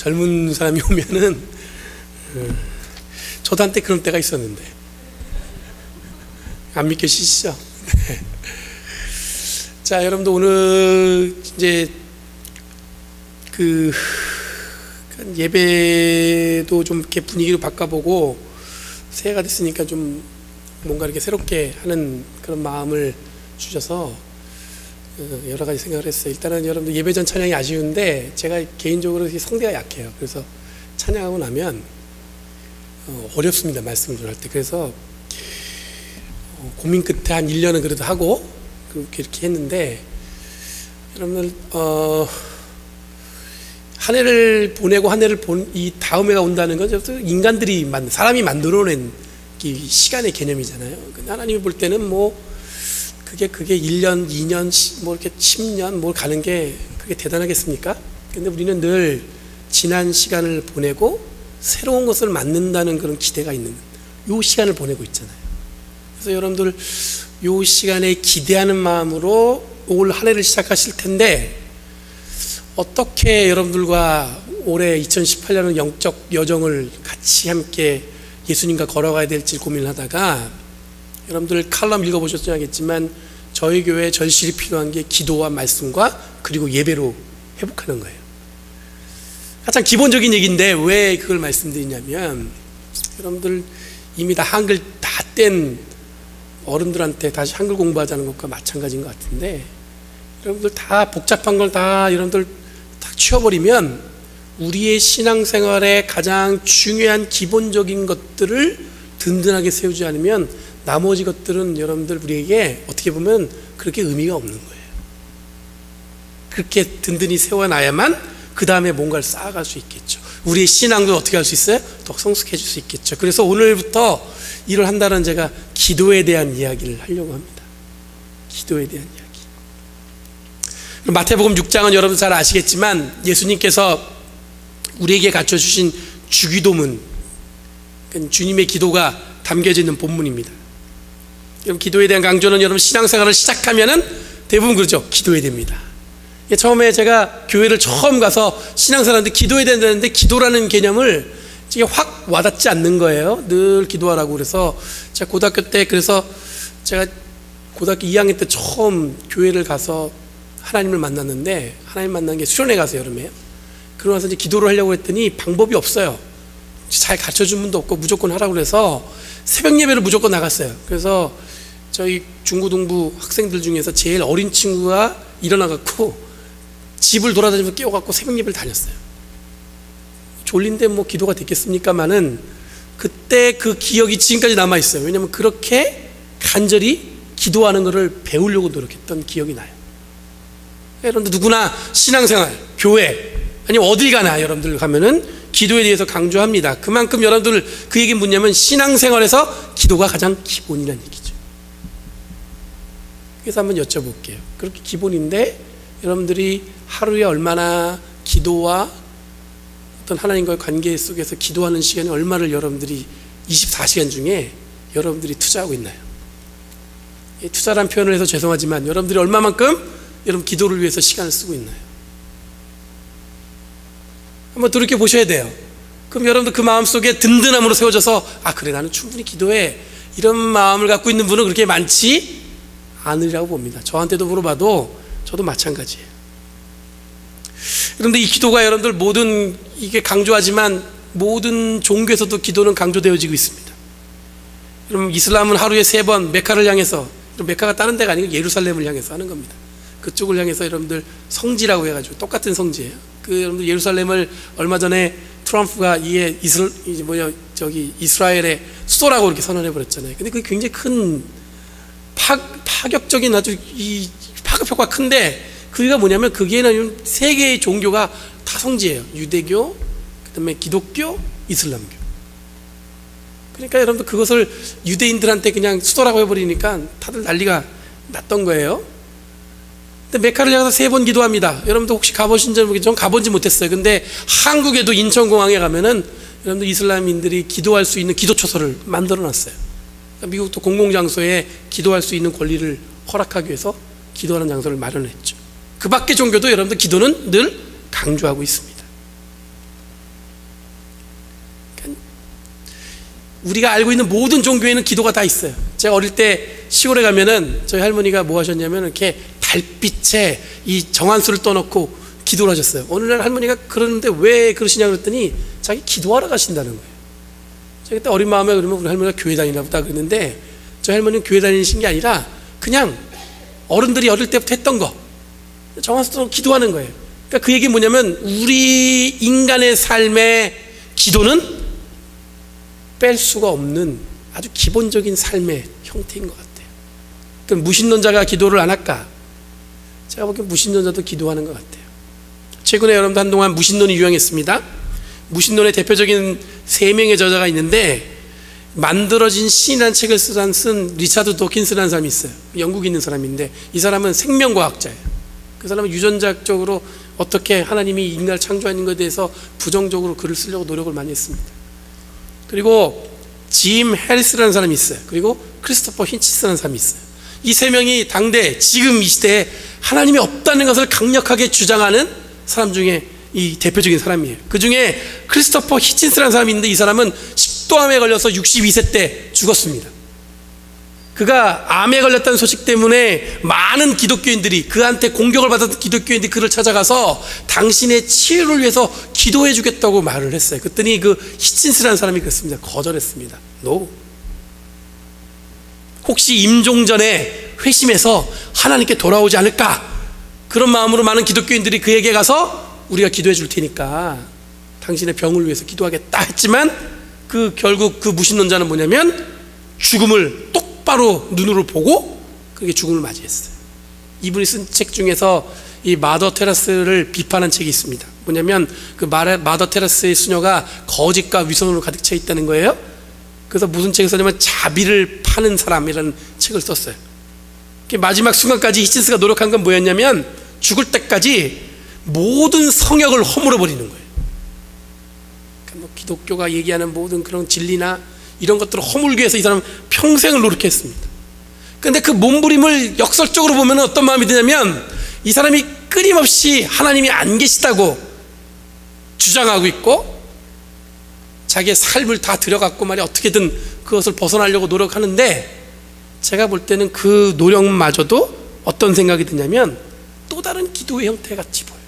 젊은 사람이 오면은 저도 한때 그런 때가 있었는데 안 믿겨지시죠? 자, 여러분들 오늘 이제 예배도 좀 이렇게 분위기를 바꿔보고 새해가 됐으니까 좀 뭔가 이렇게 새롭게 하는 그런 마음을 주셔서 여러 가지 생각을 했어요. 일단은 여러분들 예배 전 찬양이 아쉬운데 제가 개인적으로 성대가 약해요. 그래서 찬양하고 나면 어렵습니다. 말씀을 좀 할 때. 그래서 고민 끝에 한 1년은 그래도 하고 그렇게 했는데 여러분들 한 해를 보내고 한 해를 이 다음 해가 온다는 건 인간들이 사람이 만들어낸 시간의 개념이잖아요. 하나님이 볼 때는 뭐 그게 1년, 2년, 뭐 이렇게 10년 뭐 가는 게 그게 대단하겠습니까? 근데 우리는 늘 지난 시간을 보내고 새로운 것을 만든다는 그런 기대가 있는 요 시간을 보내고 있잖아요. 그래서 여러분들 요 시간에 기대하는 마음으로 올 한 해를 시작하실 텐데 어떻게 여러분들과 올해 2018년은 영적 여정을 같이 함께 예수님과 걸어가야 될지 고민을 하다가 여러분들 칼럼 읽어보셨어야 하겠지만 저희 교회에 절실히 필요한 게 기도와 말씀과 그리고 예배로 회복하는 거예요. 가장 기본적인 얘기인데 왜 그걸 말씀드리냐면 여러분들 이미 다 한글 다 뗀 어른들한테 다시 한글 공부하자는 것과 마찬가지인 것 같은데 여러분들 다 복잡한 걸 다 여러분들 딱 치워버리면 우리의 신앙생활의 가장 중요한 기본적인 것들을 든든하게 세우지 않으면 나머지 것들은 여러분들 우리에게 어떻게 보면 그렇게 의미가 없는 거예요. 그렇게 든든히 세워놔야만 그 다음에 뭔가를 쌓아갈 수 있겠죠. 우리의 신앙도 어떻게 할 수 있어요? 더 성숙해질 수 있겠죠. 그래서 오늘부터 일을 한다는 제가 기도에 대한 이야기를 하려고 합니다. 기도에 대한 이야기. 마태복음 6장은 여러분 잘 아시겠지만 예수님께서 우리에게 갖춰주신 주기도문, 주님의 기도가 담겨져 있는 본문입니다. 여러분 기도에 대한 강조는 여러분 신앙생활을 시작하면은 대부분 그러죠. 기도해야 됩니다. 처음에 제가 교회를 처음 가서 신앙생활하는데 기도해야 된다는데 기도라는 개념을 확 와닿지 않는 거예요. 늘 기도하라고. 그래서 제가 고등학교 때 제가 고등학교 2학년 때 처음 교회를 가서 하나님을 만났는데 하나님 만난 게 수련회 가서 여름에요. 그러고 나서 이제 기도를 하려고 했더니 방법이 없어요. 잘 가르쳐준 분도 없고 무조건 하라고 그래서 새벽 예배를 무조건 나갔어요. 그래서 저희 중고등부 학생들 중에서 제일 어린 친구가 일어나갖고 집을 돌아다니면서 깨워갖고 새벽 예배를 다녔어요. 졸린데 뭐 기도가 됐겠습니까마는 그때 그 기억이 지금까지 남아있어요. 왜냐하면 그렇게 간절히 기도하는 것을 배우려고 노력했던 기억이 나요. 여러분들 누구나 신앙생활, 교회 아니면 어딜 가나 여러분들 가면은 기도에 대해서 강조합니다. 그만큼 여러분들 그 얘기는 뭐냐면 신앙생활에서 기도가 가장 기본이라는 얘기죠. 그래서 한번 여쭤볼게요. 그렇게 기본인데 여러분들이 하루에 얼마나 기도와 어떤 하나님과의 관계 속에서 기도하는 시간이 얼마를 여러분들이 24시간 중에 여러분들이 투자하고 있나요? 투자란 표현을 해서 죄송하지만 여러분들이 얼마만큼 여러분 기도를 위해서 시간을 쓰고 있나요? 한번 돌이켜 보셔야 돼요. 그럼 여러분들 그 마음속에 든든함으로 세워져서 그래 나는 충분히 기도해 이런 마음을 갖고 있는 분은 그렇게 많지 않으리라고 봅니다. 저한테도 물어봐도 저도 마찬가지예요. 그런데 이 기도가 여러분들 모든 이게 강조하지만 모든 종교에서도 기도는 강조되어지고 있습니다. 여러분 이슬람은 하루에 3번 메카를 향해서, 메카가 다른 데가 아니고 예루살렘을 향해서 하는 겁니다. 그쪽을 향해서 여러분들 성지라고 해가지고 똑같은 성지예요. 여러분들 예루살렘을 얼마 전에 트럼프가 이스라엘의 수도라고 이렇게 선언해 버렸잖아요. 근데 그게 굉장히 큰 파격적인 아주 이 파급 효과가 큰데 그게 뭐냐면 거기에는 세 개의 종교가 다 성지예요. 유대교, 그다음에 기독교, 이슬람교. 그러니까 여러분들 그것을 유대인들한테 그냥 수도라고 해버리니까 다들 난리가 났던 거예요. 근데 메카를 향해서 3번 기도합니다. 여러분들 혹시 가보신지 모르겠지만 가보지 못했어요. 근데 한국에도 인천공항에 가면은 여러분들 이슬람인들이 기도할 수 있는 기도초소를 만들어 놨어요. 그러니까 미국도 공공장소에 기도할 수 있는 권리를 허락하기 위해서 기도하는 장소를 마련했죠. 그 밖의 종교도 여러분들 기도는 늘 강조하고 있습니다. 우리가 알고 있는 모든 종교에는 기도가 다 있어요. 제가 어릴 때 시골에 가면은 저희 할머니가 뭐 하셨냐면 이렇게 달빛에 이 정한수를 떠놓고 기도를 하셨어요. 어느 날 할머니가 그러는데 왜 그러시냐 그랬더니 자기 기도하러 가신다는 거예요. 제가 그때 어린 마음에 그러면 우리 할머니가 교회 다니나 보다 그랬는데 저희 할머니는 교회 다니신 게 아니라 그냥 어른들이 어릴 때부터 했던 거 정한수 떠놓고 기도하는 거예요. 그러니까 그 얘기 뭐냐면 우리 인간의 삶의 기도는 뺄 수가 없는 아주 기본적인 삶의 형태인 것 같아요. 그럼 무신론자가 기도를 안 할까? 제가 보기엔 무신론자도 기도하는 것 같아요. 최근에 여러분들 한동안 무신론이 유행했습니다. 무신론의 대표적인 3명의 저자가 있는데 만들어진 신이라는 책을 쓴 리차드 도킨스라는 사람이 있어요. 영국에 있는 사람인데 이 사람은 생명과학자예요. 그 사람은 유전자적으로 어떻게 하나님이 인간을 창조하는 것에 대해서 부정적으로 글을 쓰려고 노력을 많이 했습니다. 그리고 짐 해리스라는 사람이 있어요. 그리고 크리스토퍼 힌치스라는 사람이 있어요. 이 3명이 당대 지금 이 시대에 하나님이 없다는 것을 강력하게 주장하는 사람 중에 이 대표적인 사람이에요. 그 중에 크리스토퍼 히친스라는 사람이 있는데 이 사람은 식도암에 걸려서 62세 때 죽었습니다. 그가 암에 걸렸다는 소식 때문에 많은 기독교인들이 그한테 공격을 받았던 기독교인들이 그를 찾아가서 당신의 치유를 위해서 기도해 주겠다고 말을 했어요. 그랬더니 그 히친스라는 사람이 그랬습니다. 거절했습니다. No. 혹시 임종 전에 회심해서 하나님께 돌아오지 않을까? 그런 마음으로 많은 기독교인들이 그에게 가서 우리가 기도해 줄 테니까 당신의 병을 위해서 기도하겠다 했지만 결국 그 무신론자는 뭐냐면 죽음을 똑바로 눈으로 보고 그게 죽음을 맞이했어요. 이분이 쓴 책 중에서 이 마더 테라스를 비판한 책이 있습니다. 뭐냐면 그 마더 테라스의 수녀가 거짓과 위선으로 가득 차 있다는 거예요. 그래서 무슨 책을 썼냐면 자비를 파는 사람이라는 책을 썼어요. 마지막 순간까지 히친스가 노력한 건 뭐였냐면 죽을 때까지 모든 성역을 허물어 버리는 거예요. 그러니까 뭐 기독교가 얘기하는 모든 그런 진리나 이런 것들을 허물기 위해서 이 사람은 평생을 노력했습니다. 그런데 그 몸부림을 역설적으로 보면 어떤 마음이 드냐면 이 사람이 끊임없이 하나님이 안 계시다고 주장하고 있고 자기의 삶을 다 들여갖고 말이야 어떻게든 그것을 벗어나려고 노력하는데 제가 볼 때는 그 노력마저도 어떤 생각이 드냐면 또 다른 기도의 형태 같이 보여요.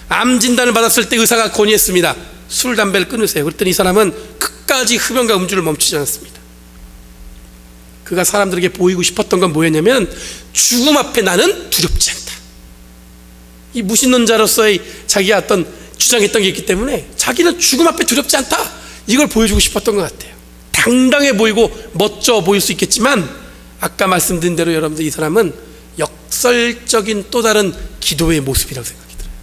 암 진단을 받았을 때 의사가 건의했습니다. 술, 담배를 끊으세요. 그랬더니 이 사람은 끝까지 흡연과 음주를 멈추지 않았습니다. 그가 사람들에게 보이고 싶었던 건 뭐였냐면 죽음 앞에 나는 두렵지 않다. 이 무신론자로서의 자기가 어떤 주장했던 게 있기 때문에 자기는 죽음 앞에 두렵지 않다. 이걸 보여주고 싶었던 것 같아요. 당당해 보이고 멋져 보일 수 있겠지만 아까 말씀드린 대로 여러분들 이 사람은 역설적인 또 다른 기도의 모습이라고 생각이 들어요.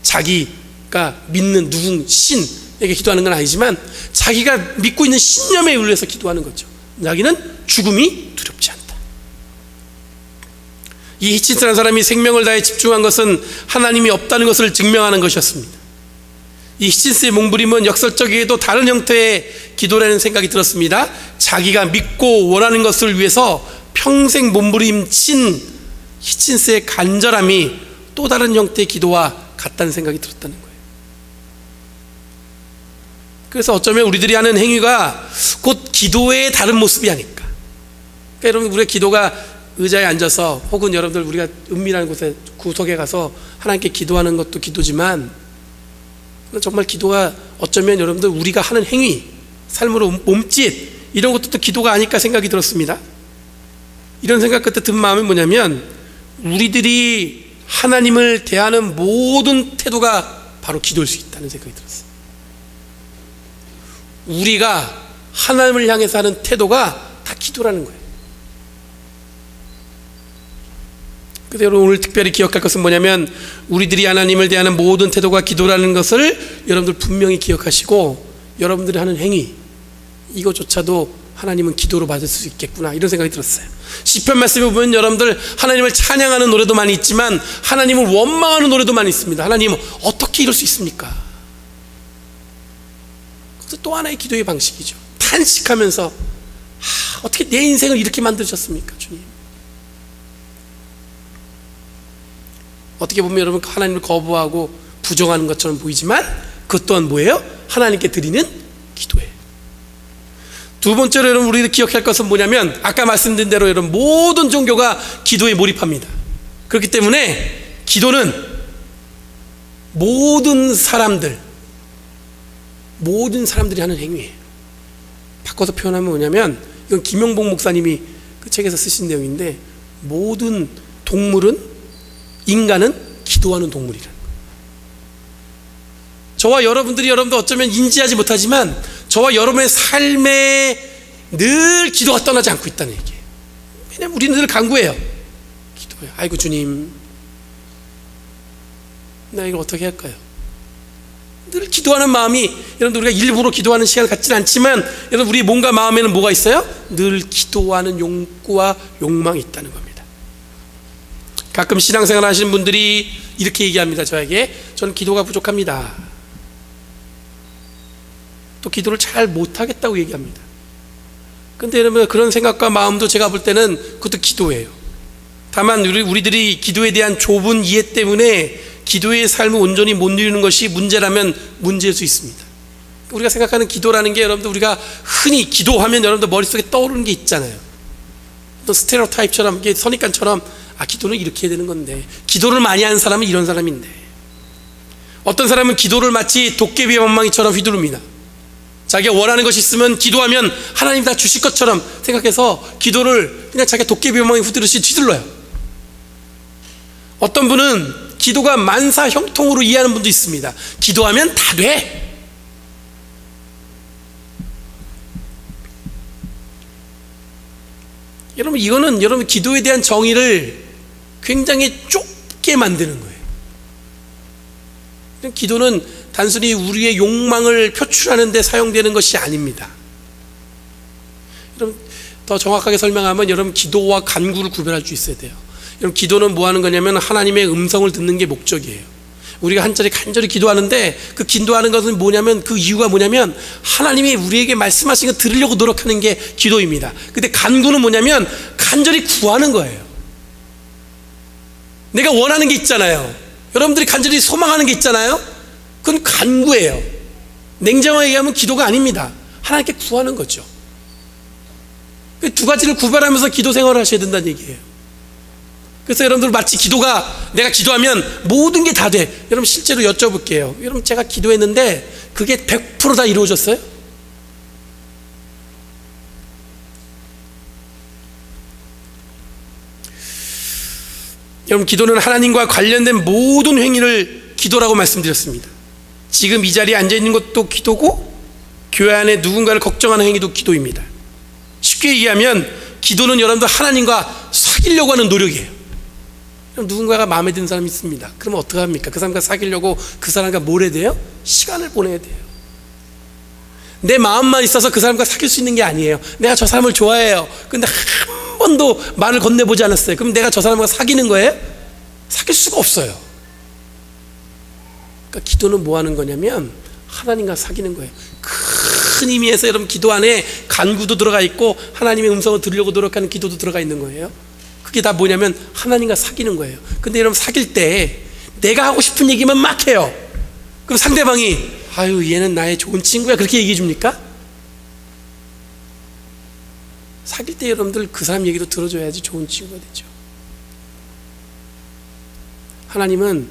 자기가 믿는 누군 신에게 기도하는 건 아니지만 자기가 믿고 있는 신념에 의해서 기도하는 거죠. 자기는 죽음이 두렵지 않다. 이 히친스라는 사람이 생명을 다해 집중한 것은 하나님이 없다는 것을 증명하는 것이었습니다. 이 히친스의 몸부림은 역설적이게도 다른 형태의 기도라는 생각이 들었습니다. 자기가 믿고 원하는 것을 위해서 평생 몸부림친 히친스의 간절함이 또 다른 형태의 기도와 같다는 생각이 들었다는 거예요. 그래서 어쩌면 우리들이 하는 행위가 곧 기도의 다른 모습이 아닐까. 그러니까 여러분 우리의 기도가 의자에 앉아서 혹은 여러분들 우리가 은밀한 곳에 구석에 가서 하나님께 기도하는 것도 기도지만 정말 기도가 어쩌면 여러분들 우리가 하는 행위, 삶으로 몸짓 이런 것도 또 기도가 아닐까 생각이 들었습니다. 이런 생각 끝에 든 마음이 뭐냐면 우리들이 하나님을 대하는 모든 태도가 바로 기도일 수 있다는 생각이 들었어요. 우리가 하나님을 향해서 하는 태도가 다 기도라는 거예요. 그래서 여러분 오늘 특별히 기억할 것은 뭐냐면 우리들이 하나님을 대하는 모든 태도가 기도라는 것을 여러분들 분명히 기억하시고 여러분들이 하는 행위 이것조차도 하나님은 기도로 받을 수 있겠구나 이런 생각이 들었어요. 시편 말씀에 보면 여러분들 하나님을 찬양하는 노래도 많이 있지만 하나님을 원망하는 노래도 많이 있습니다. 하나님은 어떻게 이럴 수 있습니까? 그것도 또 하나의 기도의 방식이죠. 탄식하면서 어떻게 내 인생을 이렇게 만드셨습니까 주님? 어떻게 보면 여러분 하나님을 거부하고 부정하는 것처럼 보이지만 그것 또한 뭐예요? 하나님께 드리는 기도예요. 두 번째로 여러분 우리가 기억할 것은 뭐냐면 아까 말씀드린 대로 여러분 모든 종교가 기도에 몰입합니다. 그렇기 때문에 기도는 모든 사람들이 하는 행위예요. 바꿔서 표현하면 뭐냐면 이건 김용복 목사님이 그 책에서 쓰신 내용인데 모든 동물은 인간은 기도하는 동물이라는 거예요. 저와 여러분들 어쩌면 인지하지 못하지만 저와 여러분의 삶에 늘 기도가 떠나지 않고 있다는 얘기예요. 왜냐하면 우리는 늘 간구해요. 기도해요. 아이고 주님, 나 이걸 어떻게 할까요? 늘 기도하는 마음이, 여러분들 우리가 일부러 기도하는 시간을 갖지는 않지만 여러분 우리 몸과 마음에는 뭐가 있어요? 늘 기도하는 욕구와 욕망이 있다는 겁니다. 가끔 신앙생활 하시는 분들이 이렇게 얘기합니다. 저에게 저는 기도가 부족합니다. 또 기도를 잘 못하겠다고 얘기합니다. 근데 여러분 그런 생각과 마음도 제가 볼 때는 그것도 기도예요. 다만 우리들이 기도에 대한 좁은 이해 때문에 기도의 삶을 온전히 못 누리는 것이 문제라면 문제일 수 있습니다. 우리가 생각하는 기도라는 게 여러분들 우리가 흔히 기도하면 여러분들 머릿속에 떠오르는 게 있잖아요. 또 스테레오타입처럼 선입관처럼 기도는 이렇게 해야 되는 건데, 기도를 많이 하는 사람은 이런 사람인데, 어떤 사람은 기도를 마치 도깨비의 방망이처럼 휘두릅니다. 자기가 원하는 것이 있으면 기도하면 하나님 다 주실 것처럼 생각해서 기도를 그냥 자기가 도깨비 방망이 휘두르듯이 휘둘러요. 어떤 분은 기도가 만사 형통으로 이해하는 분도 있습니다. 기도하면 다 돼. 여러분 이거는 여러분 기도에 대한 정의를 굉장히 좁게 만드는 거예요. 기도는 단순히 우리의 욕망을 표출하는 데 사용되는 것이 아닙니다. 여러분 더 정확하게 설명하면 여러분 기도와 간구를 구별할 수 있어야 돼요. 여러분 기도는 뭐 하는 거냐면 하나님의 음성을 듣는 게 목적이에요. 우리가 한자리 간절히 기도하는데 그 기도하는 것은 뭐냐면 그 이유가 뭐냐면 하나님이 우리에게 말씀하신 거 들으려고 노력하는 게 기도입니다. 근데 간구는 뭐냐면 간절히 구하는 거예요. 내가 원하는 게 있잖아요. 여러분들이 간절히 소망하는 게 있잖아요. 그건 간구예요. 냉정하게 얘기하면 기도가 아닙니다. 하나님께 구하는 거죠. 그 두 가지를 구별하면서 기도 생활을 하셔야 된다는 얘기예요. 그래서 여러분들 마치 기도가 내가 기도하면 모든 게 다 돼. 여러분 실제로 여쭤볼게요. 여러분 제가 기도했는데 그게 100% 다 이루어졌어요? 여러분 기도는 하나님과 관련된 모든 행위를 기도라고 말씀드렸습니다. 지금 이 자리에 앉아있는 것도 기도고 교회 안에 누군가를 걱정하는 행위도 기도입니다. 쉽게 얘기하면 기도는 여러분들 하나님과 사귀려고 하는 노력이에요. 누군가가 마음에 드는 사람이 있습니다. 그러면 어떻게 합니까? 그 사람과 사귀려고 그 사람과 뭘 해야 돼요? 시간을 보내야 돼요. 내 마음만 있어서 그 사람과 사귈 수 있는 게 아니에요. 내가 저 사람을 좋아해요. 근데 한 번도 말을 건네보지 않았어요. 그럼 내가 저 사람과 사귀는 거예요? 사귈 수가 없어요. 그러니까 기도는 뭐 하는 거냐면 하나님과 사귀는 거예요. 큰 의미에서 여러분 기도 안에 간구도 들어가 있고 하나님의 음성을 들으려고 노력하는 기도도 들어가 있는 거예요. 그게 다 뭐냐면 하나님과 사귀는 거예요. 근데 여러분 사귈 때 내가 하고 싶은 얘기만 막 해요. 그럼 상대방이 아유 얘는 나의 좋은 친구야 그렇게 얘기해 줍니까? 사귈 때 여러분들 그 사람 얘기도 들어줘야지 좋은 친구가 되죠. 하나님은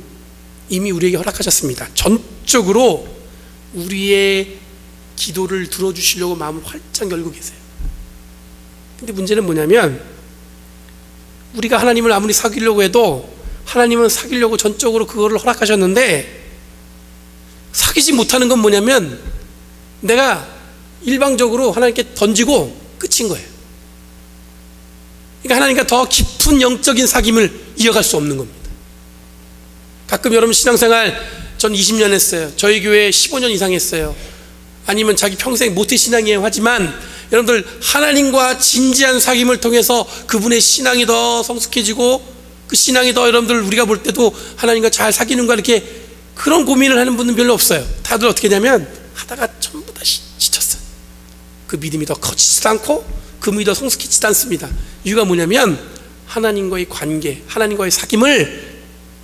이미 우리에게 허락하셨습니다. 전적으로 우리의 기도를 들어주시려고 마음을 활짝 열고 계세요. 근데 문제는 뭐냐면 우리가 하나님을 아무리 사귀려고 해도 하나님은 사귀려고 전적으로 그거를 허락하셨는데 사귀지 못하는 건 뭐냐면 내가 일방적으로 하나님께 던지고 끝인 거예요. 그러니까 하나님과 더 깊은 영적인 사귐을 이어갈 수 없는 겁니다. 가끔 여러분 신앙생활 전 20년 했어요. 저희 교회 15년 이상 했어요. 아니면 자기 평생 모태신앙이에요 하지만 여러분들 하나님과 진지한 사귐을 통해서 그분의 신앙이 더 성숙해지고 그 신앙이 더 여러분들 우리가 볼 때도 하나님과 잘 사귀는가 이렇게 그런 고민을 하는 분은 별로 없어요. 다들 어떻게 하냐면 하다가 전부 다 지쳤어요. 그 믿음이 더 커지지도 않고 그 믿음이 더 성숙해지지도 않습니다. 이유가 뭐냐면 하나님과의 관계, 하나님과의 사귐을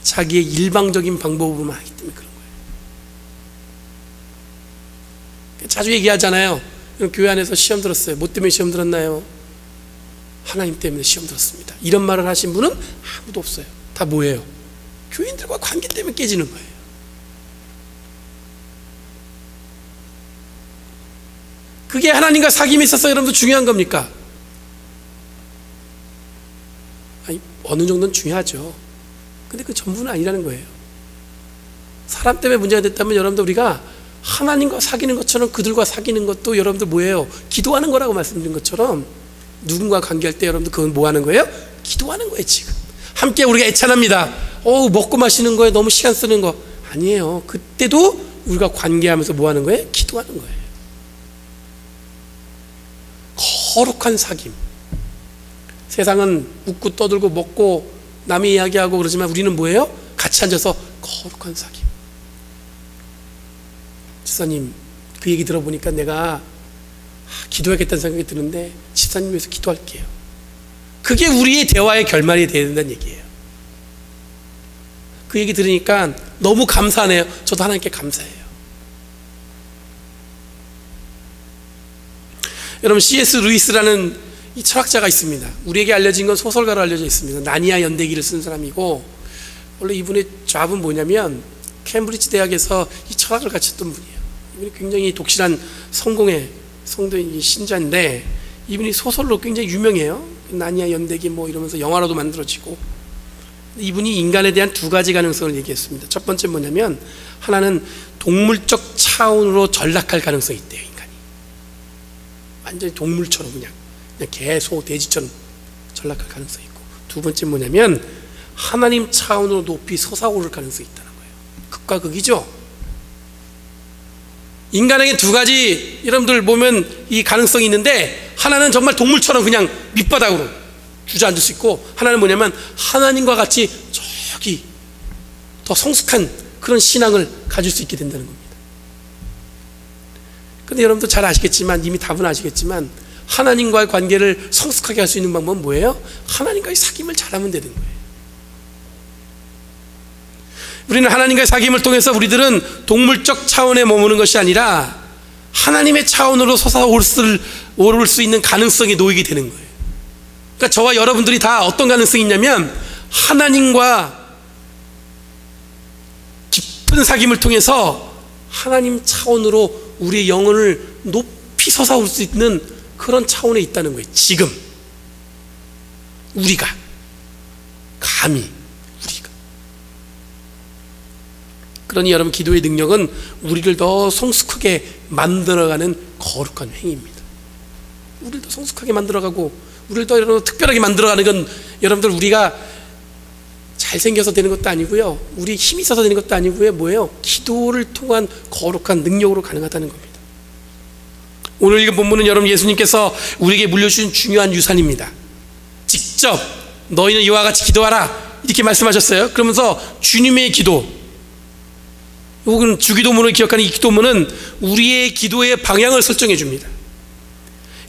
자기의 일방적인 방법으로만 하기 때문에 그런 거예요. 자주 얘기하잖아요. 교회 안에서 시험 들었어요. 뭐 때문에 시험 들었나요? 하나님 때문에 시험 들었습니다. 이런 말을 하신 분은 아무도 없어요. 다 뭐예요? 교인들과 관계 때문에 깨지는 거예요. 그게 하나님과 사귐이 있어서 여러분들 중요한 겁니까? 아니, 어느 정도는 중요하죠. 근데 그 전부는 아니라는 거예요. 사람 때문에 문제가 됐다면 여러분들 우리가 하나님과 사귀는 것처럼 그들과 사귀는 것도 여러분들 뭐예요? 기도하는 거라고 말씀드린 것처럼 누군가 관계할 때 여러분들 그건 뭐 하는 거예요? 기도하는 거예요. 지금 함께 우리가 애찬합니다. 먹고 마시는 거에 너무 시간 쓰는 거 아니에요. 그때도 우리가 관계하면서 뭐 하는 거예요? 기도하는 거예요. 거룩한 사귐. 세상은 웃고 떠들고 먹고 남의 이야기하고 그러지만 우리는 뭐예요? 같이 앉아서 거룩한 사귐. 집사님, 그 얘기 들어보니까 내가 기도하겠다는 생각이 드는데 집사님 위해서 기도할게요. 그게 우리의 대화의 결말이 되어야 된다는 얘기예요. 그 얘기 들으니까 너무 감사하네요. 저도 하나님께 감사해요. 여러분, C.S. 루이스라는 이 철학자가 있습니다. 우리에게 알려진 건 소설가로 알려져 있습니다. 나니아 연대기를 쓴 사람이고, 원래 이분의 잡은 뭐냐면 캠브리지 대학에서 이 철학을 가르쳤던 분이에요. 이분이 굉장히 독실한 성공의 성도인 신자인데 이분이 소설로 굉장히 유명해요. 나니아 연대기 뭐 이러면서 영화로도 만들어지고. 이분이 인간에 대한 두 가지 가능성을 얘기했습니다. 첫 번째 뭐냐면, 하나는 동물적 차원으로 전락할 가능성이 있대요. 인간이 완전히 동물처럼 그냥 개, 소, 돼지처럼 전락할 가능성이 있고, 두 번째 뭐냐면 하나님 차원으로 높이 솟아오를 가능성이 있다는 거예요. 극과 극이죠. 인간에게 두 가지 여러분들 보면 이 가능성이 있는데, 하나는 정말 동물처럼 그냥 밑바닥으로 주저앉을 수 있고, 하나는 뭐냐면 하나님과 같이 저기 더 성숙한 그런 신앙을 가질 수 있게 된다는 겁니다. 그런데 여러분도 잘 아시겠지만, 이미 답은 아시겠지만, 하나님과의 관계를 성숙하게 할 수 있는 방법은 뭐예요? 하나님과의 사귐을 잘하면 되는 거예요. 우리는 하나님과의 사귐을 통해서 우리들은 동물적 차원에 머무는 것이 아니라 하나님의 차원으로 솟아오를 수 있는 가능성이 놓이게 되는 거예요. 그러니까 저와 여러분들이 다 어떤 가능성이 있냐면, 하나님과 깊은 사귐을 통해서 하나님 차원으로 우리의 영혼을 높이 솟아올 수 있는 그런 차원에 있다는 거예요. 지금 우리가 감히 그러니 여러분, 기도의 능력은 우리를 더 성숙하게 만들어가는 거룩한 행위입니다. 우리를 더 성숙하게 만들어가고, 우리를 더 여러분 특별하게 만들어가는 건 여러분들 우리가 잘생겨서 되는 것도 아니고요, 우리 힘이 있어서 되는 것도 아니고요, 뭐예요? 기도를 통한 거룩한 능력으로 가능하다는 겁니다. 오늘 읽은 본문은 여러분, 예수님께서 우리에게 물려주신 중요한 유산입니다. 직접 너희는 이와 같이 기도하라 이렇게 말씀하셨어요. 그러면서 주님의 기도, 혹은 주기도문을 기억하는 이 기도문은 우리의 기도의 방향을 설정해 줍니다.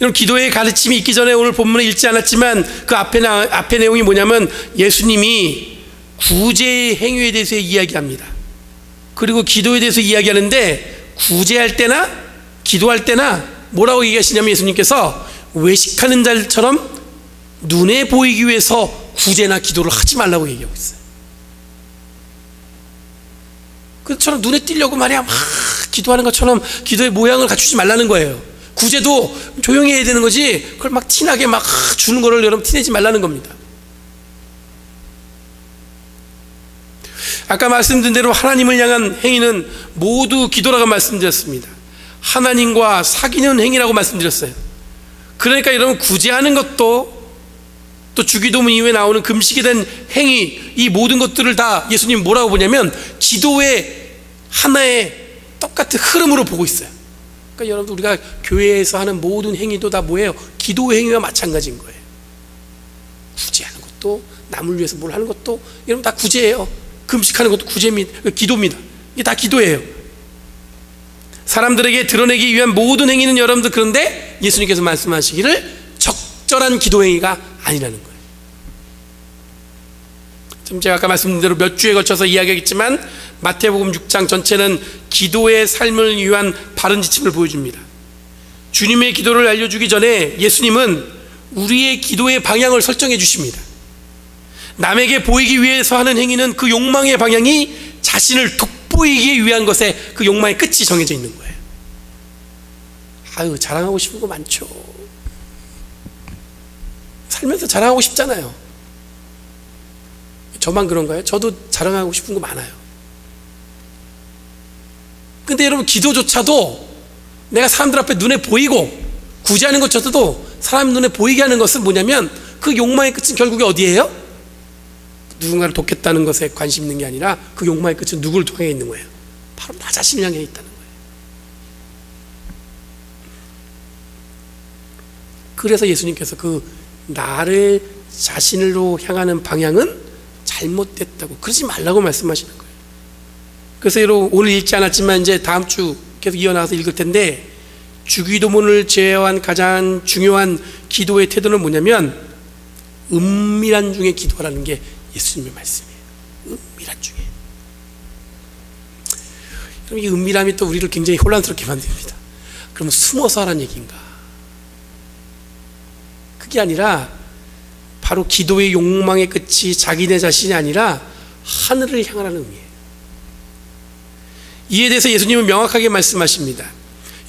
여러분, 기도의 가르침이 있기 전에 오늘 본문을 읽지 않았지만 그 앞에 내용이 뭐냐면, 예수님이 구제의 행위에 대해서 이야기합니다. 그리고 기도에 대해서 이야기하는데, 구제할 때나 기도할 때나 뭐라고 얘기하시냐면, 예수님께서 외식하는 자들처럼 눈에 보이기 위해서 구제나 기도를 하지 말라고 얘기하고 있어요. 그처럼 눈에 띄려고 말이야 막 기도하는 것처럼 기도의 모양을 갖추지 말라는 거예요. 구제도 조용히 해야 되는 거지, 그걸 막 티나게 막 주는 거를 여러분 티내지 말라는 겁니다. 아까 말씀드린 대로 하나님을 향한 행위는 모두 기도라고 말씀드렸습니다. 하나님과 사귀는 행위라고 말씀드렸어요. 그러니까 여러분, 구제하는 것도, 또 주기도문 이후에 나오는 금식에 대한 행위, 이 모든 것들을 다 예수님 뭐라고 보냐면 기도의 하나의 똑같은 흐름으로 보고 있어요. 그러니까 여러분, 우리가 교회에서 하는 모든 행위도 다 뭐예요? 기도 행위와 마찬가지인 거예요. 구제하는 것도, 남을 위해서 뭘 하는 것도 여러분 다 구제예요. 금식하는 것도 구제입니다. 기도입니다. 이게 다 기도예요. 사람들에게 드러내기 위한 모든 행위는 여러분들, 그런데 예수님께서 말씀하시기를 적절한 기도 행위가 아니라는 거예요. 지금 제가 아까 말씀드린 대로 몇 주에 걸쳐서 이야기하겠지만 마태복음 6장 전체는 기도의 삶을 위한 바른 지침을 보여줍니다. 주님의 기도를 알려주기 전에 예수님은 우리의 기도의 방향을 설정해 주십니다. 남에게 보이기 위해서 하는 행위는 그 욕망의 방향이 자신을 돋보이기 위한 것에 그 욕망의 끝이 정해져 있는 거예요. 아유, 자랑하고 싶은 거 많죠. 살면서 자랑하고 싶잖아요. 저만 그런가요? 저도 자랑하고 싶은 거 많아요. 근데 여러분, 기도조차도 내가 사람들 앞에 눈에 보이고 구제하는 것조차도 사람 눈에 보이게 하는 것은 뭐냐면 그 욕망의 끝은 결국에 어디예요? 누군가를 돕겠다는 것에 관심 있는 게 아니라 그 욕망의 끝은 누구를 통해 있는 거예요? 바로 나 자신을 향해 있다는 거예요. 그래서 예수님께서 그 나를 자신으로 향하는 방향은 잘못됐다고, 그러지 말라고 말씀하시는 거예요. 그래서 여러분, 오늘 읽지 않았지만 이제 다음 주 계속 이어나가서 읽을 텐데, 주기도문을 제외한 가장 중요한 기도의 태도는 뭐냐면 은밀한 중에 기도하라는 게 예수님의 말씀이에요. 은밀한 중에. 그럼 이 은밀함이 또 우리를 굉장히 혼란스럽게 만듭니다. 그러면 숨어서 하라는 얘기인가? 그게 아니라 바로 기도의 욕망의 끝이 자기네 자신이 아니라 하늘을 향하라는 의미예요. 이에 대해서 예수님은 명확하게 말씀하십니다.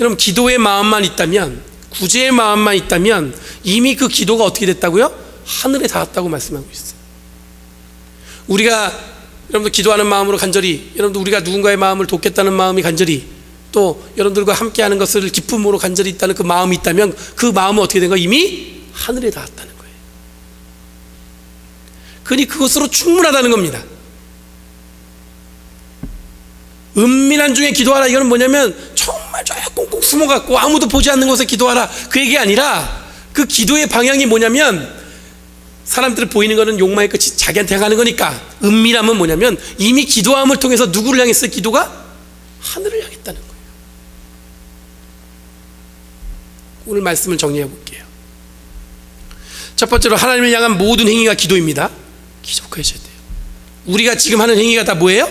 여러분, 기도의 마음만 있다면, 구제의 마음만 있다면 이미 그 기도가 어떻게 됐다고요? 하늘에 닿았다고 말씀하고 있어요. 우리가 여러분들 기도하는 마음으로 간절히, 여러분들 우리가 누군가의 마음을 돕겠다는 마음이 간절히, 또 여러분들과 함께하는 것을 기쁨으로 간절히 있다는 그 마음이 있다면 그 마음은 어떻게 된 거예요? 이미 하늘에 닿았다는 거예요. 그러니 그것으로 충분하다는 겁니다. 은밀한 중에 기도하라, 이거는 뭐냐면 정말 저 꽁꽁 숨어갖고 아무도 보지 않는 곳에 기도하라, 그 얘기 아니라 그 기도의 방향이 뭐냐면, 사람들이 보이는 거는 욕망의 끝이 자기한테 향하는 거니까, 은밀함은 뭐냐면 이미 기도함을 통해서 누구를 향했어요? 기도가 하늘을 향했다는 거예요. 오늘 말씀을 정리해 볼게요. 첫 번째로, 하나님을 향한 모든 행위가 기도입니다. 기억하셔야 돼요. 우리가 지금 하는 행위가 다 뭐예요?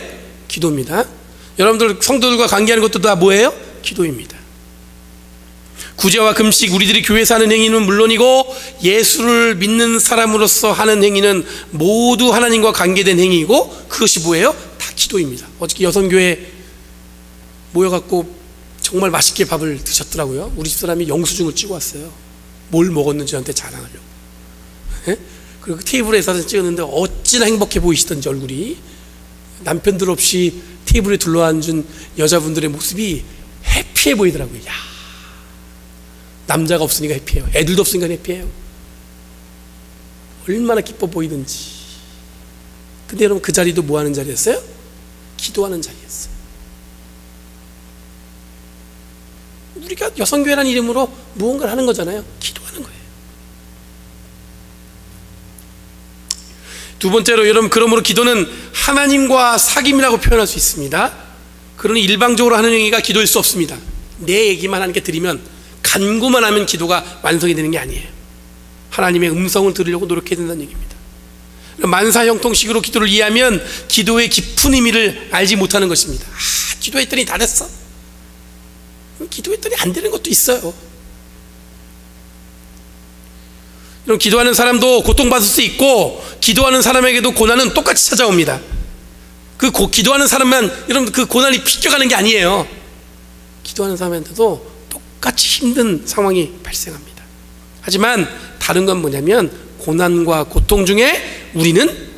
기도입니다. 여러분들 성도들과 관계하는 것도 다 뭐예요? 기도입니다. 구제와 금식, 우리들이 교회에서 하는 행위는 물론이고 예수를 믿는 사람으로서 하는 행위는 모두 하나님과 관계된 행위이고, 그것이 뭐예요? 다 기도입니다. 어저께 여성교회 모여갖고 정말 맛있게 밥을 드셨더라고요. 우리 집사람이 영수증을 찍어 왔어요. 뭘 먹었는지 저한테 자랑하려고. 네? 그리고 테이블에 사진 찍었는데 어찌나 행복해 보이시던지 얼굴이, 남편들 없이 테이블에 둘러앉은 여자분들의 모습이 해피해 보이더라고요. 야, 남자가 없으니까 해피해요. 애들도 없으니까 해피해요. 얼마나 기뻐 보이든지. 근데 여러분, 그 자리도 뭐 하는 자리였어요? 기도하는 자리였어요. 우리가 여성교회라는 이름으로 무언가를 하는 거잖아요. 기도하는 거예요. 두 번째로, 여러분, 그러므로 기도는 하나님과 사귐이라고 표현할 수 있습니다. 그러니 일방적으로 하는 행위가 기도일 수 없습니다. 내 얘기만 하는 게 들으면, 간구만 하면 기도가 완성이 되는 게 아니에요. 하나님의 음성을 들으려고 노력해야 된다는 얘기입니다. 만사 형통식으로 기도를 이해하면 기도의 깊은 의미를 알지 못하는 것입니다. 아, 기도했더니 다 됐어? 기도했더니 안 되는 것도 있어요. 이런 기도하는 사람도 고통받을 수 있고, 기도하는 사람에게도 고난은 똑같이 찾아옵니다. 기도하는 사람만 여러분 그 고난이 비껴가는 게 아니에요. 기도하는 사람한테도 똑같이 힘든 상황이 발생합니다. 하지만 다른 건 뭐냐면, 고난과 고통 중에 우리는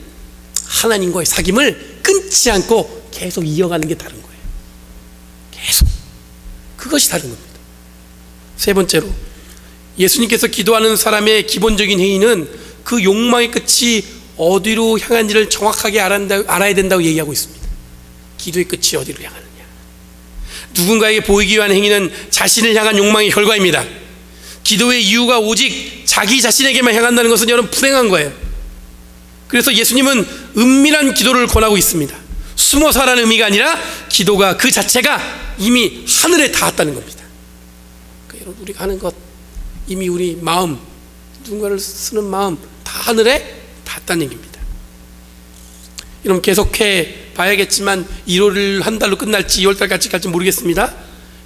하나님과의 사귐을 끊지 않고 계속 이어가는 게 다른 거예요. 계속. 그것이 다른 겁니다. 세 번째로, 예수님께서 기도하는 사람의 기본적인 행위는 그 욕망의 끝이 어디로 향한지를 정확하게 알아야 된다고 얘기하고 있습니다. 기도의 끝이 어디로 향하느냐. 누군가에게 보이기 위한 행위는 자신을 향한 욕망의 결과입니다. 기도의 이유가 오직 자기 자신에게만 향한다는 것은 여러분 불행한 거예요. 그래서 예수님은 은밀한 기도를 권하고 있습니다. 숨어서 하라는 의미가 아니라 기도가 그 자체가 이미 하늘에 닿았다는 겁니다. 그러니까 여러분, 우리가 하는 것, 이미 우리 마음, 누군가를 쓰는 마음 다 하늘에 닿았다는 얘기입니다. 여러분 계속해 봐야겠지만 1월 한 달로 끝날지 2월달까지 갈지 모르겠습니다.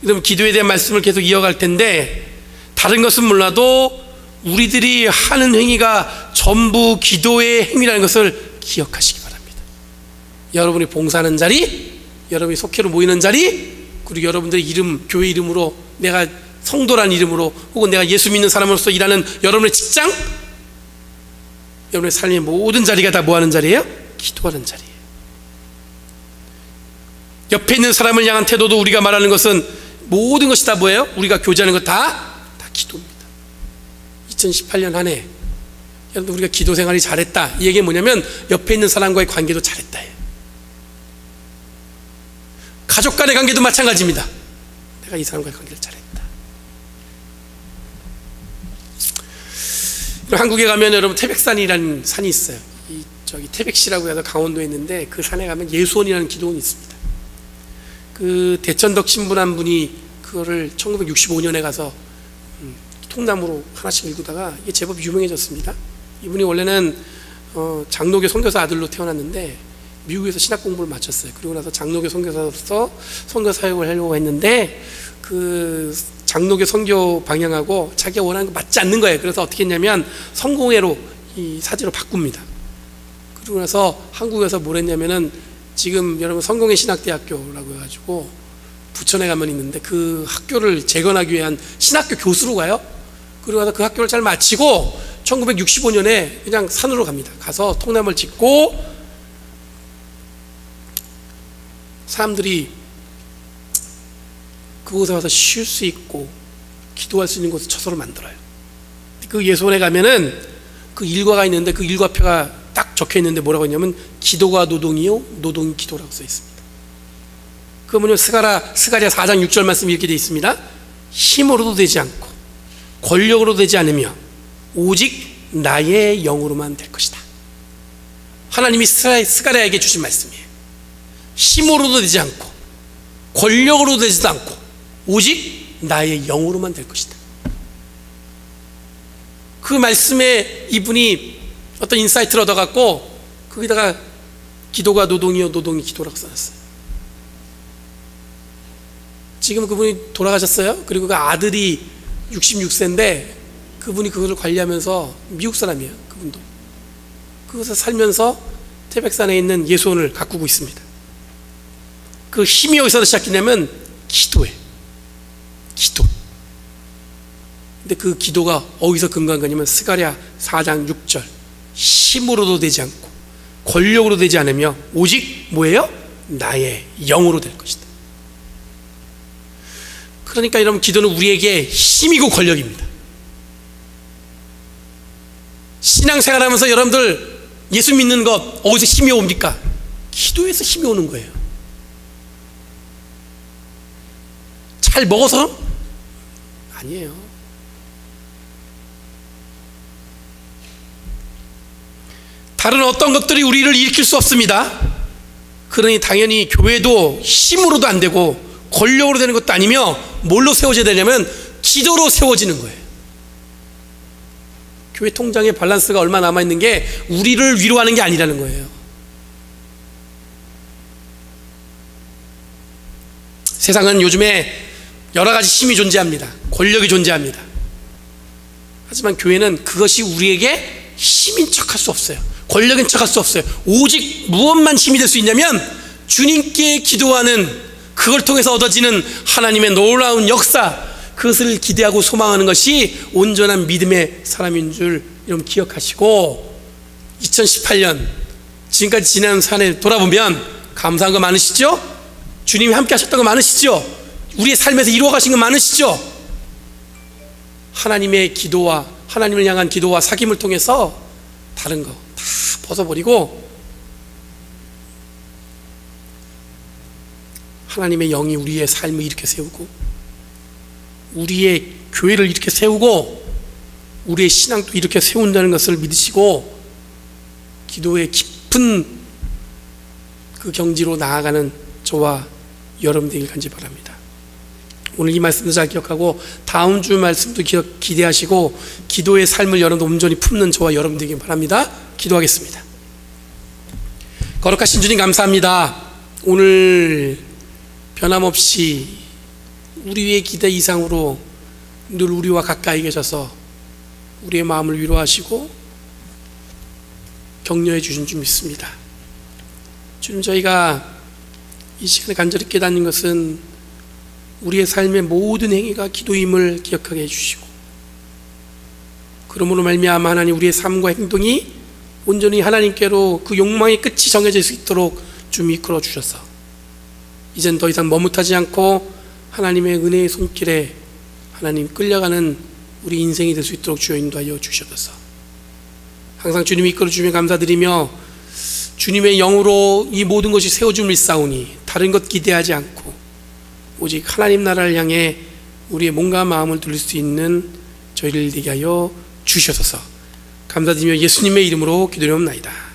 여러분 기도에 대한 말씀을 계속 이어갈 텐데, 다른 것은 몰라도 우리들이 하는 행위가 전부 기도의 행위라는 것을 기억하시기 바랍니다. 여러분이 봉사하는 자리, 여러분이 속회로 모이는 자리, 그리고 여러분들의 이름, 교회 이름으로, 내가 성도라는 이름으로, 혹은 내가 예수 믿는 사람으로서 일하는 여러분의 직장, 여러분의 삶의 모든 자리가 다 뭐하는 자리예요? 기도하는 자리예요. 옆에 있는 사람을 향한 태도도 우리가 말하는 것은 모든 것이 다 뭐예요? 우리가 교제하는 것 다 기도입니다. 2018년 한 해 여러분 우리가 기도 생활이 잘했다, 이 얘기가 뭐냐면 옆에 있는 사람과의 관계도 잘했다. 가족 간의 관계도 마찬가지입니다. 내가 이 사람과의 관계를 잘했다. 한국에 가면 여러분 태백산이라는 산이 있어요. 저기 태백시라고 해서 강원도에 있는데, 그 산에 가면 예수원이라는 기도원이 있습니다. 그 대천덕 신분 한 분이 그거를 1965년에 가서 통나무로 하나씩 읽다가 이게 제법 유명해졌습니다. 이분이 원래는 장로교 선교사 아들로 태어났는데 미국에서 신학 공부를 마쳤어요. 그리고 나서 장로교 선교사로서 선교 사역을 하려고 했는데, 그 장로교 선교 방향하고 자기가 원하는 거 맞지 않는 거예요. 그래서 어떻게 했냐면 성공회로 이 사제로 바꿉니다. 그러고 나서 한국에서 뭘 했냐면은, 지금 여러분 성공회 신학대학교라고 해가지고 부천에 가면 있는데, 그 학교를 재건하기 위한 신학교 교수로 가요. 그리고 나서 그 학교를 잘 마치고 1965년에 그냥 산으로 갑니다. 가서 통나무를 짓고 사람들이 그곳에 와서 쉴 수 있고 기도할 수 있는 곳을 처소를 만들어요. 그 예수원에 가면은 그 일과가 있는데, 그 일과표가 딱 적혀 있는데 뭐라고 했냐면 기도가 노동이요 노동이 기도라고 써 있습니다. 그 뭐냐면 스가랴 4장 6절 말씀이 이렇게 되어 있습니다. 힘으로도 되지 않고 권력으로 되지 않으며 오직 나의 영으로만 될 것이다. 하나님이 스가랴에게 주신 말씀이에요. 힘으로도 되지 않고 권력으로 되지도 않고 오직 나의 영으로만 될 것이다. 그 말씀에 이분이 어떤 인사이트를 얻어갖고 거기다가 기도가 노동이요 노동이 기도라고 써놨어요. 지금 그분이 돌아가셨어요. 그리고 그 아들이 66세인데 그분이 그걸 관리하면서, 미국 사람이에요. 그분도 그곳에 살면서 태백산에 있는 예수원을 가꾸고 있습니다. 그 힘이 어디서 시작했냐면 기도예요. 기도. 근데 그 기도가 어디서 근거한 거냐면 스가랴 4장 6절 힘으로도 되지 않고 권력으로 되지 않으며 오직 뭐예요? 나의 영으로 될 것이다. 그러니까 여러분 기도는 우리에게 힘이고 권력입니다. 신앙생활하면서 여러분들 예수 믿는 것 어디서 힘이 옵니까? 기도에서 힘이 오는 거예요. 잘 먹어서? 아니에요. 다른 어떤 것들이 우리를 일으킬 수 없습니다. 그러니 당연히 교회도 힘으로도 안 되고 권력으로 되는 것도 아니며 뭘로 세워져야 되냐면 기도로 세워지는 거예요. 교회 통장에 밸런스가 얼마 남아있는 게 우리를 위로하는 게 아니라는 거예요. 세상은 요즘에 여러 가지 힘이 존재합니다. 권력이 존재합니다. 하지만 교회는 그것이 우리에게 힘인 척할 수 없어요. 권력인 척할 수 없어요. 오직 무엇만 힘이 될 수 있냐면 주님께 기도하는, 그걸 통해서 얻어지는 하나님의 놀라운 역사, 그것을 기대하고 소망하는 것이 온전한 믿음의 사람인 줄 여러분 기억하시고, 2018년 지금까지 지난 한 해 돌아보면 감사한 거 많으시죠? 주님이 함께 하셨던 거 많으시죠? 우리의 삶에서 이루어가신 거 많으시죠? 하나님의 기도와 하나님을 향한 기도와 사귐을 통해서 다른 거 다 벗어버리고 하나님의 영이 우리의 삶을 이렇게 세우고 우리의 교회를 이렇게 세우고 우리의 신앙도 이렇게 세운다는 것을 믿으시고 기도의 깊은 그 경지로 나아가는 저와 여러분 되길 간절히 바랍니다. 오늘 이 말씀도 잘 기억하고 다음 주 말씀도 기대하시고 기도의 삶을 여러분도 온전히 품는 저와 여러분 되길 바랍니다. 기도하겠습니다. 거룩하신 주님 감사합니다. 오늘 변함없이 우리의 기대 이상으로 늘 우리와 가까이 계셔서 우리의 마음을 위로하시고 격려해 주신 줄 믿습니다. 주님, 저희가 이 시간에 간절히 깨닫는 것은 우리의 삶의 모든 행위가 기도임을 기억하게 해주시고, 그러므로 말미암아 하나님 우리의 삶과 행동이 온전히 하나님께로 그 욕망의 끝이 정해질 수 있도록 좀 이끌어 주셔서 이젠 더 이상 머뭇하지 않고 하나님의 은혜의 손길에 하나님 끌려가는 우리 인생이 될 수 있도록 주여 인도하여 주셔서 항상 주님이 이끌어 주시면 감사드리며, 주님의 영으로 이 모든 것이 세워줌을 싸우니 다른 것 기대하지 않고 오직 하나님 나라를 향해 우리의 몸과 마음을 돌릴 수 있는 저희를 되게 하여 주셔서 감사드리며 예수님의 이름으로 기도하옵나이다.